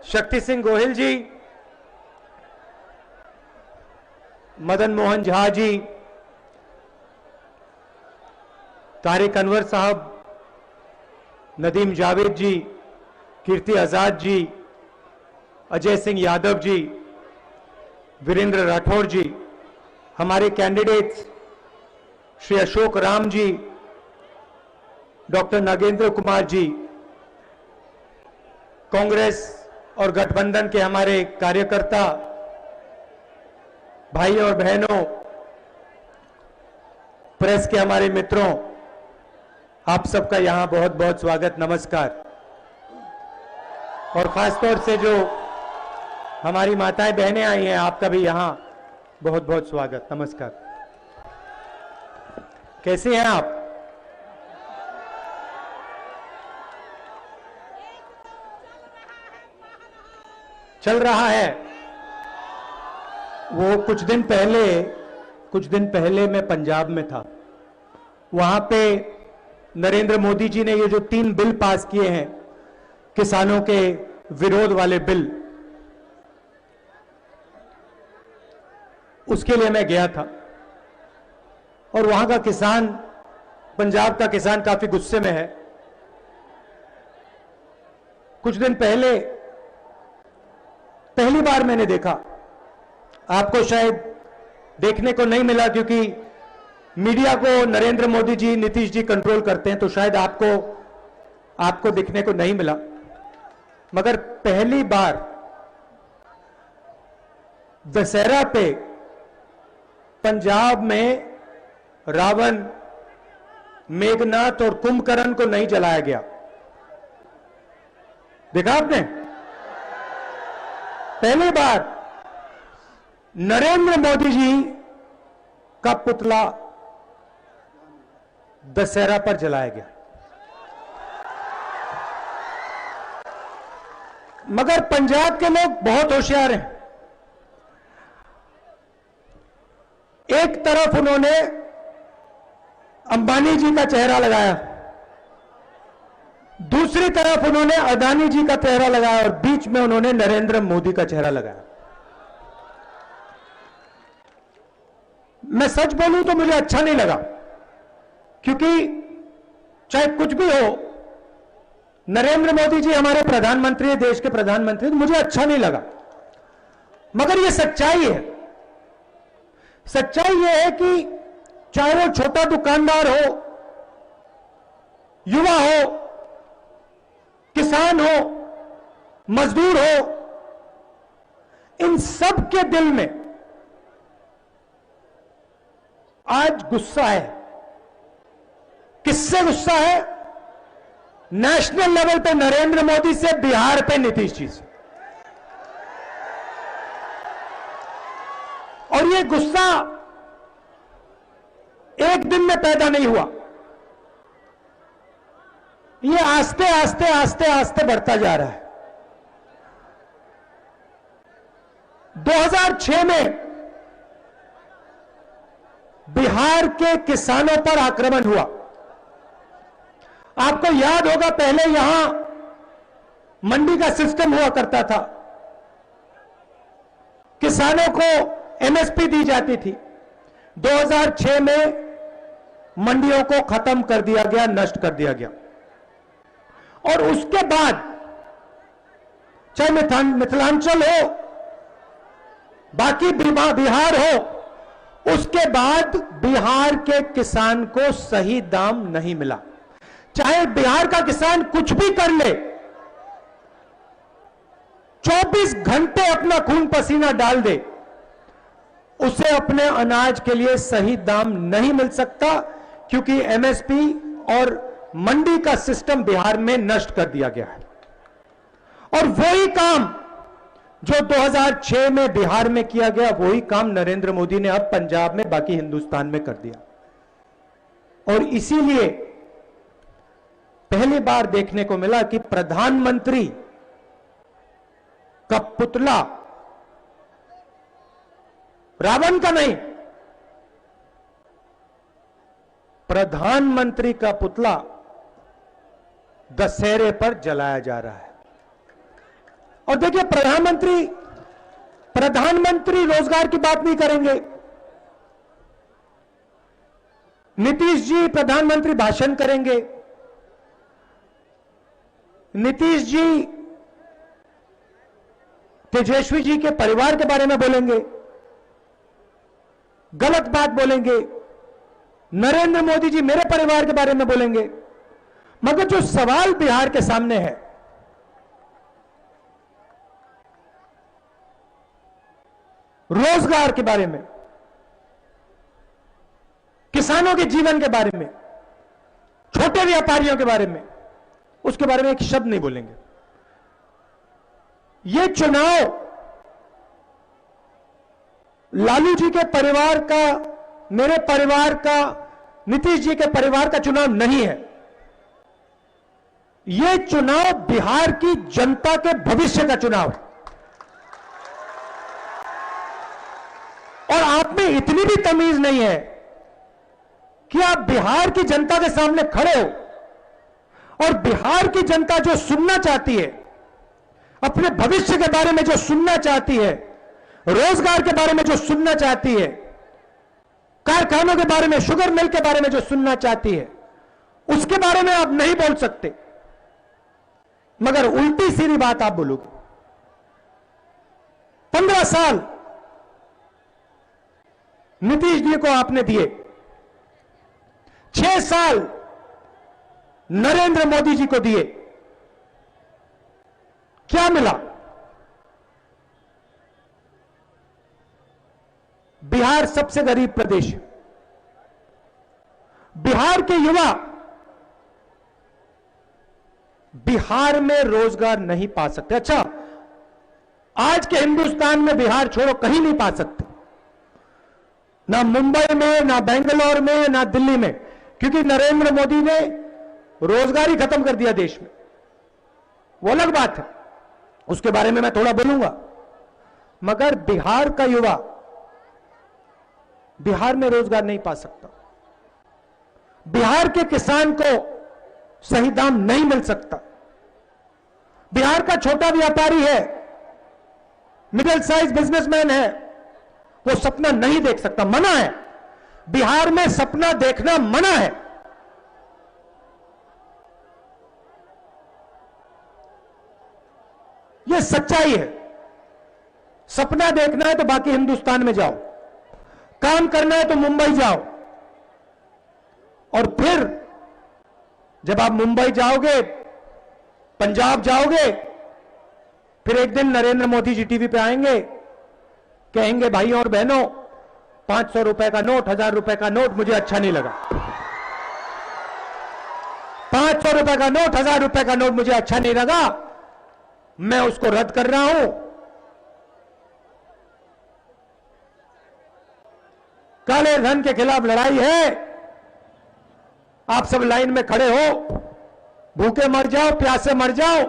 शक्ति सिंह गोहिल जी, मदन मोहन झा जी, तारिक अनवर साहब, नदीम जावेद जी, कीर्ति आजाद जी, अजय सिंह यादव जी, वीरेंद्र राठौर जी, हमारे candidates Shri Ashok Ram ji, doctor Nagendra Kumar ji, Congress और गठबंधन के हमारे कार्यकर्ता भाई और बहनों, प्रेस के हमारे मित्रों, आप सबका यहां बहुत बहुत स्वागत, नमस्कार। और खासतौर से जो हमारी माताएं बहनें आई हैं, आपका भी यहां बहुत बहुत स्वागत, नमस्कार। कैसे हैं आप? चल रहा है। वो कुछ दिन पहले मैं पंजाब में था। वहां पे नरेंद्र मोदी जी ने ये जो 3 बिल पास किए हैं, किसानों के विरोध वाले बिल, उसके लिए मैं गया था। और वहां का किसान, पंजाब का किसान काफी गुस्से में है। कुछ दिन पहले पहली बार मैंने देखा, आपको शायद देखने को नहीं मिला क्योंकि मीडिया को नरेंद्र मोदी जी, नीतीश जी कंट्रोल करते हैं, तो शायद आपको दिखने को नहीं मिला। मगर पहली बार दशहरा पे पंजाब में रावण, मेघनाथ और कुंभकर्ण को नहीं जलाया गया। देखा आपने? पहली बार नरेंद्र मोदी जी का पुतला दशहरा पर जलाया गया। मगर पंजाब के लोग बहुत होशियार हैं। एक तरफ उन्होंने अंबानी जी का चेहरा लगाया, दूसरी तरफ उन्होंने अदानी जी का चेहरा लगाया और बीच में उन्होंने नरेंद्र मोदी का चेहरा लगाया। मैं सच बोलूं तो मुझे अच्छा नहीं लगा, क्योंकि चाहे कुछ भी हो, नरेंद्र मोदी जी हमारे प्रधानमंत्री, देश के प्रधानमंत्री, तो मुझे अच्छा नहीं लगा। मगर यह सच्चाई है। सच्चाई यह है कि चाहे वो छोटा दुकानदार हो, युवा हो, किसान हो, मजदूर हो, इन सब के दिल में आज गुस्सा है। किससे गुस्सा है? नेशनल लेवल पे नरेंद्र मोदी से, बिहार पे नीतीश जी से। और ये गुस्सा एक दिन में पैदा नहीं हुआ, ये आस्ते आस्ते आस्ते आस्ते बढ़ता जा रहा है। 2006 में बिहार के किसानों पर आक्रमण हुआ। आपको याद होगा, पहले यहां मंडी का सिस्टम हुआ करता था, किसानों को एमएसपी दी जाती थी। 2006 में मंडियों को खत्म कर दिया गया, नष्ट कर दिया गया। और उसके बाद चाहे मिथिलांचल हो, बाकी बिहार हो, उसके बाद बिहार के किसान को सही दाम नहीं मिला। चाहे बिहार का किसान कुछ भी कर ले, 24 घंटे अपना खून पसीना डाल दे, उसे अपने अनाज के लिए सही दाम नहीं मिल सकता, क्योंकि एमएसपी और मंडी का सिस्टम बिहार में नष्ट कर दिया गया है। और वही काम जो 2006 में बिहार में किया गया, वही काम नरेंद्र मोदी ने अब पंजाब में, बाकी हिंदुस्तान में कर दिया। और इसीलिए पहली बार देखने को मिला कि प्रधानमंत्री का पुतला, रावण का नहीं, प्रधानमंत्री का पुतला दशहरे पर जलाया जा रहा है। और देखिए, प्रधानमंत्री रोजगार की बात नहीं करेंगे। नीतीश जी प्रधानमंत्री भाषण करेंगे, नीतीश जी तेजस्वी जी के परिवार के बारे में बोलेंगे, गलत बात बोलेंगे। नरेंद्र मोदी जी मेरे परिवार के बारे में बोलेंगे। मगर जो सवाल बिहार के सामने है, रोजगार के बारे में, किसानों के जीवन के बारे में, छोटे व्यापारियों के बारे में, उसके बारे में एक शब्द नहीं बोलेंगे। ये चुनाव लालू जी के परिवार का, मेरे परिवार का, नीतीश जी के परिवार का चुनाव नहीं है। यह चुनाव बिहार की जनता के भविष्य का चुनाव है। और आप में इतनी भी तमीज नहीं है कि आप बिहार की जनता के सामने खड़े हो और बिहार की जनता जो सुनना चाहती है, अपने भविष्य के बारे में जो सुनना चाहती है, रोजगार के बारे में जो सुनना चाहती है, कारखानों के बारे में, शुगर मिल के बारे में जो सुनना चाहती है, उसके बारे में आप नहीं बोल सकते, मगर उल्टी सीधी बात आप बोलोगे। 15 साल नीतीश जी को आपने दिए, 6 साल नरेंद्र मोदी जी को दिए, क्या मिला? बिहार सबसे गरीब प्रदेश है। बिहार के युवा बिहार में रोजगार नहीं पा सकते। अच्छा, आज के हिंदुस्तान में बिहार छोड़ो, कहीं नहीं पा सकते, ना मुंबई में, ना बेंगलोर में, ना दिल्ली में, क्योंकि नरेंद्र मोदी ने रोजगार ही खत्म कर दिया देश में। वो अलग बात है, उसके बारे में मैं थोड़ा बोलूंगा। मगर बिहार का युवा बिहार में रोजगार नहीं पा सकता। बिहार के किसान को सही दाम नहीं मिल सकता। बिहार का छोटा व्यापारी है, मिडिल साइज बिजनेसमैन है, वो सपना नहीं देख सकता, मना है। बिहार में सपना देखना मना है। यह सच्चाई है। सपना देखना है तो बाकी हिंदुस्तान में जाओ, काम करना है तो मुंबई जाओ, और फिर जब आप मुंबई जाओगे, पंजाब जाओगे, फिर एक दिन नरेंद्र मोदी जी टीवी पे आएंगे, कहेंगे भाई और बहनों, 500 रुपए का नोट, 1000 रुपए का नोट मुझे अच्छा नहीं लगा। 500 रुपए का नोट, 1000 रुपए का नोट मुझे अच्छा नहीं लगा, मैं उसको रद्द कर रहा हूं। काले धन के खिलाफ लड़ाई है। आप सब लाइन में खड़े हो, भूखे मर जाओ, प्यासे मर जाओ,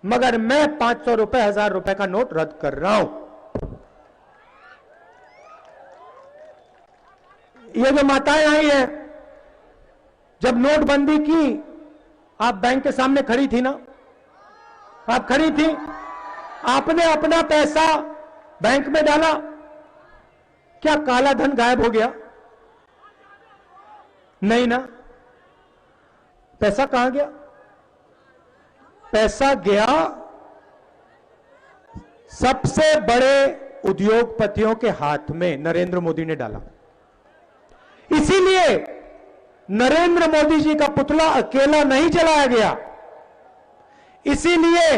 मगर मैं 500 रुपए, 1000 रुपए का नोट रद्द कर रहा हूं। ये जो माताएं आई हैं, जब नोटबंदी की, आप बैंक के सामने खड़ी थी ना, आप खड़ी थी, आपने अपना पैसा बैंक में डाला, क्या काला धन गायब हो गया? नहीं ना। पैसा कहां गया? पैसा गया सबसे बड़े उद्योगपतियों के हाथ में, नरेंद्र मोदी ने डाला। इसीलिए नरेंद्र मोदी जी का पुतला अकेला नहीं जलाया गया। इसीलिए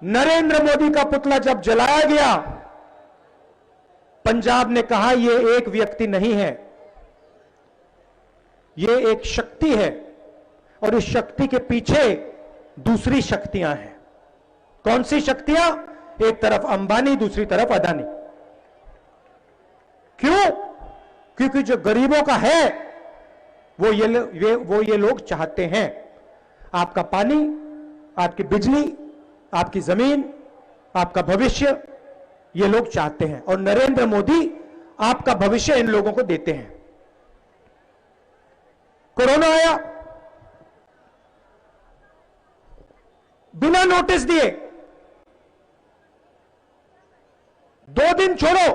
नरेंद्र मोदी का पुतला जब जलाया गया, पंजाब ने कहा यह एक व्यक्ति नहीं है, यह एक शक्ति है, और इस शक्ति के पीछे दूसरी शक्तियां हैं। कौन सी शक्तियां? एक तरफ अंबानी, दूसरी तरफ अदानी। क्यों? क्योंकि जो गरीबों का है वो ये लोग चाहते हैं, आपका पानी, आपकी बिजली, आपकी जमीन, आपका भविष्य, ये लोग चाहते हैं, और नरेंद्र मोदी आपका भविष्य इन लोगों को देते हैं। कोरोना आया, बिना नोटिस दिए 2 दिन छोड़ो,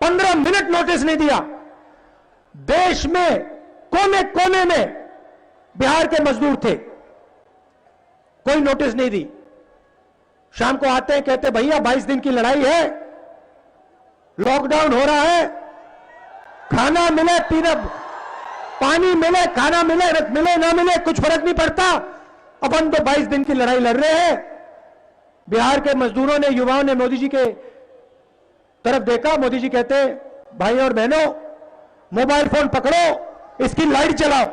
15 मिनट नोटिस नहीं दिया। देश में कोने कोने में बिहार के मजदूर थे, कोई नोटिस नहीं दी। शाम को आते हैं, कहते भैया 22 दिन की लड़ाई है, लॉकडाउन हो रहा है, खाना मिले पीने, पानी मिले, खाना मिले, मिले ना मिले कुछ फर्क नहीं पड़ता, अपन तो 22 दिन की लड़ाई लड़ रहे हैं। बिहार के मजदूरों ने, युवाओं ने मोदी जी के तरफ देखा। मोदी जी कहते भाई और बहनों, मोबाइल फोन पकड़ो, इसकी लाइट चलाओ।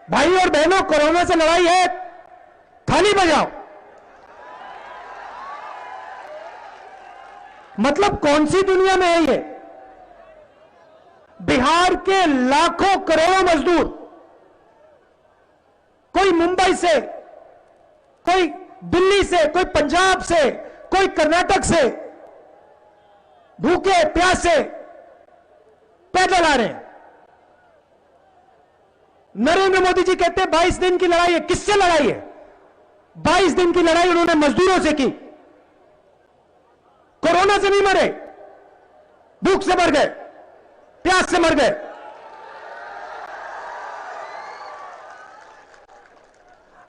भाई और बहनों, कोरोना से लड़ाई है, थाली बजाओ। मतलब कौन सी दुनिया में है ये? बिहार के लाखों करोड़ों मजदूर, कोई मुंबई से, कोई दिल्ली से, कोई पंजाब से, कोई कर्नाटक से, भूखे प्यासे पैदल आ रहे हैं। नरेंद्र मोदी जी कहते हैं 22 दिन की लड़ाई है। किससे लड़ाई है? 22 दिन की लड़ाई उन्होंने मजदूरों से की। कोरोना से नहीं मरे, भूख से मर गए, प्यास से मर गए।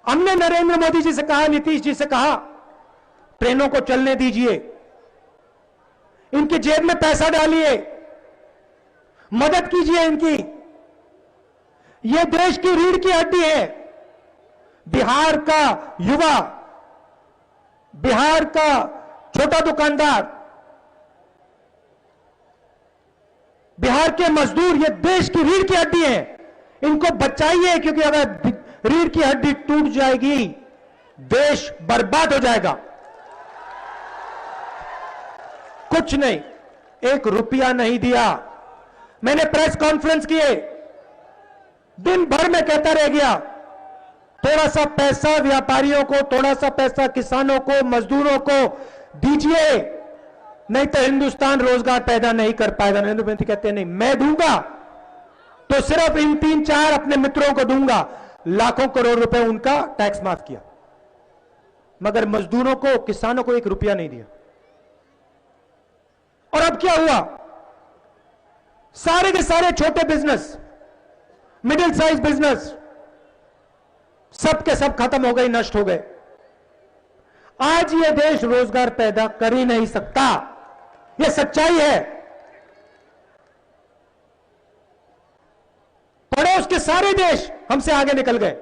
हमने नरेंद्र मोदी जी से कहा, नीतीश जी से कहा, ट्रेनों को चलने दीजिए, इनकी जेब में पैसा डालिए, मदद कीजिए इनकी। यह देश की रीढ़ की हड्डी है। बिहार का युवा, बिहार का छोटा दुकानदार, बिहार के मजदूर, ये देश की रीढ़ की हड्डी है। इनको बचाइए, क्योंकि अगर रीढ़ की हड्डी टूट जाएगी, देश बर्बाद हो जाएगा। कुछ नहीं, 1 रुपया नहीं दिया। मैंने प्रेस कॉन्फ्रेंस किए, दिन भर में कहता रह गया, थोड़ा सा पैसा व्यापारियों को, थोड़ा सा पैसा किसानों को, मजदूरों को दीजिए, नहीं तो हिंदुस्तान रोजगार पैदा नहीं कर पाएगा। नरेंद्र मोदी कहते हैं नहीं, मैं दूंगा तो सिर्फ इन 3-4 अपने मित्रों को दूंगा। लाखों करोड़ रुपए उनका टैक्स माफ किया, मगर मजदूरों को, किसानों को 1 रुपया नहीं दिया। और अब क्या हुआ? सारे के सारे छोटे बिजनेस, मिडिल साइज बिजनेस, सब के सब खत्म हो गए, नष्ट हो गए। आज यह देश रोजगार पैदा कर ही नहीं सकता, यह सच्चाई है। पड़ोस के सारे देश हमसे आगे निकल गए,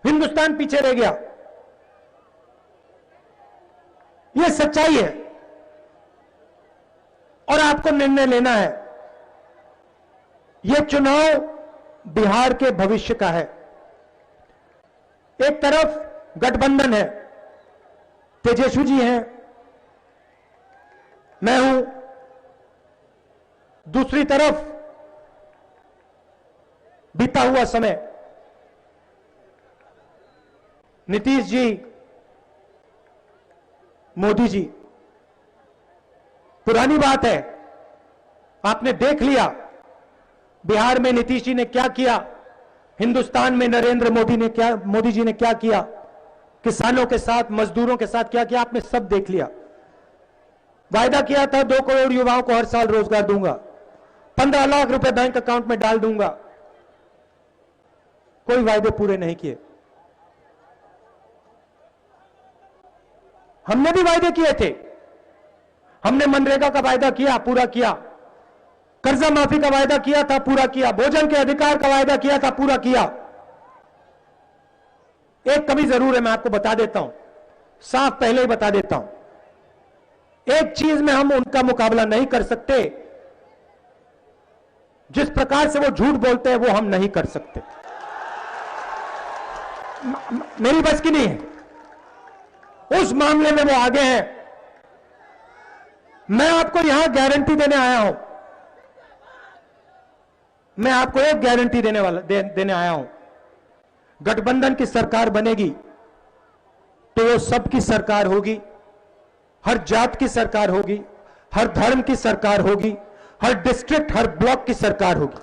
हिंदुस्तान पीछे रह गया। यह सच्चाई है और आपको निर्णय लेना है। यह चुनाव बिहार के भविष्य का है। एक तरफ गठबंधन है, तेजस्वी जी हैं, मैं हूं। दूसरी तरफ बीता हुआ समय, नीतीश जी, मोदी जी। पुरानी बात है, आपने देख लिया बिहार में नीतीश जी ने क्या किया, हिंदुस्तान में नरेंद्र मोदी जी ने क्या किया, किसानों के साथ, मजदूरों के साथ क्या किया, आपने सब देख लिया। वायदा किया था 2 करोड़ युवाओं को हर साल रोजगार दूंगा, 15 लाख रुपए बैंक अकाउंट में डाल दूंगा। कोई वायदे पूरे नहीं किए। हमने भी वायदे किए थे, हमने मनरेगा का वायदा किया, पूरा किया, कर्जा माफी का वायदा किया था, पूरा किया, भोजन के अधिकार का वायदा किया था, पूरा किया। एक कमी जरूर है, मैं आपको बता देता हूं, साफ पहले ही बता देता हूं। एक चीज में हम उनका मुकाबला नहीं कर सकते, जिस प्रकार से वो झूठ बोलते हैं वो हम नहीं कर सकते। मेरी बस की नहीं है, उस मामले में वो आगे हैं। मैं आपको यहां गारंटी देने आया हूं, मैं आपको एक गारंटी देने आया हूं। गठबंधन की सरकार बनेगी तो वो सबकी सरकार होगी, हर जात की सरकार होगी, हर धर्म की सरकार होगी, हर डिस्ट्रिक्ट, हर ब्लॉक की सरकार होगी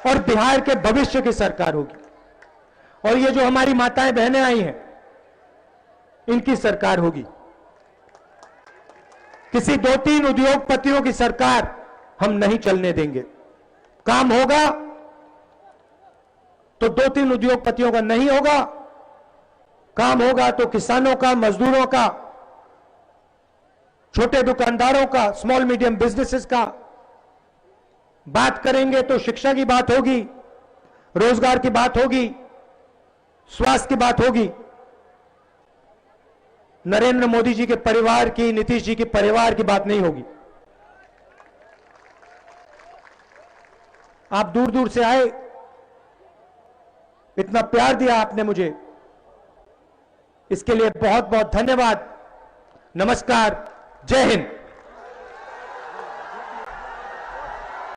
और बिहार के भविष्य की सरकार होगी। और ये जो हमारी माताएं बहनें आई हैं, इनकी सरकार होगी। किसी 2-3 उद्योगपतियों की सरकार हम नहीं चलने देंगे। काम होगा तो 2-3 उद्योगपतियों का नहीं होगा, काम होगा तो किसानों का, मजदूरों का, छोटे दुकानदारों का, स्मॉल मीडियम बिजनेसेस का। बात करेंगे तो शिक्षा की बात होगी, रोजगार की बात होगी, स्वास्थ्य की बात होगी। नरेंद्र मोदी जी के परिवार की, नीतीश जी के परिवार की बात नहीं होगी। आप दूर दूर से आए, इतना प्यार दिया आपने मुझे, इसके लिए बहुत बहुत धन्यवाद। नमस्कार, जय हिंद।